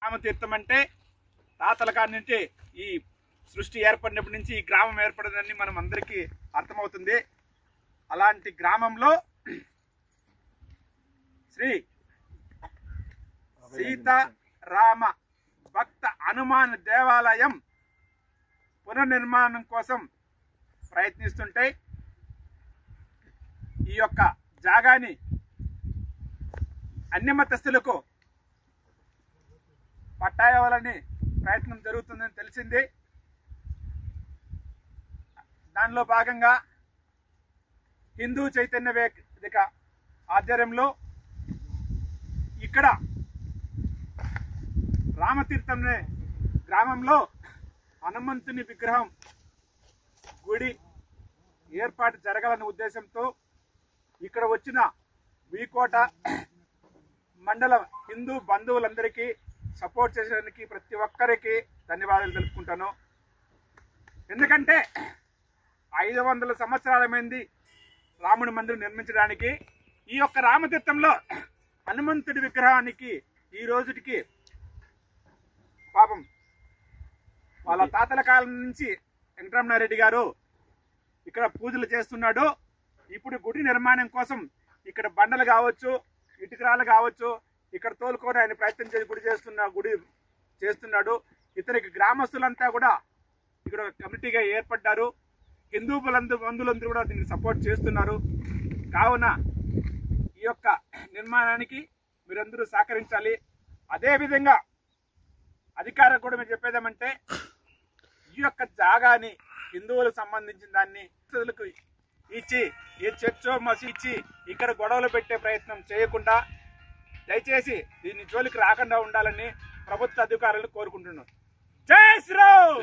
రామతీర్థం అంటే తాతల కాడి నుంచి ఈ సృష్టి ఏర్పడినప్పటి నుంచి ఈ గ్రామం ఏర్పడిందని మనం అందరికీ అర్థమవుతుంది. అలాంటి గ్రామంలో శ్రీ సీతారామ భక్త హనుమాన్ దేవాలయం పునర్నిర్మాణం కోసం ప్రయత్నిస్తుంటే ఈ యొక్క జాగాని అన్ని మతస్థులకు పట్టాయవాలని ప్రయత్నం జరుగుతుందని తెలిసింది. దానిలో భాగంగా హిందూ చైతన్య వేదిక ఆధ్వర్యంలో ఇక్కడ రామతీర్థం గ్రామంలో హనుమంతుని విగ్రహం గుడి ఏర్పాటు జరగాలనే ఉద్దేశంతో ఇక్కడ వచ్చిన వీకోట మండలం హిందూ బంధువులందరికీ సపోర్ట్ చేసేదానికి ప్రతి ఒక్కరికి ధన్యవాదాలు తెలుపుకుంటాను. ఎందుకంటే 500 సంవత్సరాలమైంది రాముడి మందిరం నిర్మించడానికి. ఈ యొక్క రామతీర్థంలో హనుమంతుడి విగ్రహానికి ఈ రోజుకి పాపం వాళ్ళ తాతల కాలం నుంచి వెంకటరమణారెడ్డి గారు ఇక్కడ పూజలు చేస్తున్నాడు. ఇప్పుడు గుడి నిర్మాణం కోసం ఇక్కడ బండలు కావచ్చు, ఇటుకరాలు కావచ్చు, ఇక్కడ తోలుకొని ఆయన ప్రయత్నం చేసి గుడి చేస్తున్నాడు. ఇతనికి గ్రామస్తులంతా కూడా ఇక్కడ కమిటీగా ఏర్పడ్డారు. హిందూ బంధువులందరూ కూడా దీనికి సపోర్ట్ చేస్తున్నారు. కావున ఈ యొక్క నిర్మాణానికి మీరందరూ సహకరించాలి. అదేవిధంగా అధికారులకు కూడా మేము చెప్పేదేమంటే ఈ యొక్క జాగాని హిందువులకు సంబంధించిన దాన్ని ఇచ్చి ఏ చర్చో మసీచి ఇక్కడ గొడవలు పెట్టే ప్రయత్నం చేయకుండా దయచేసి దీన్ని జోలికి రాకుండా ఉండాలని ప్రభుత్వ అధికారులు కోరుకుంటున్నాం. జై శ్రీరామ్.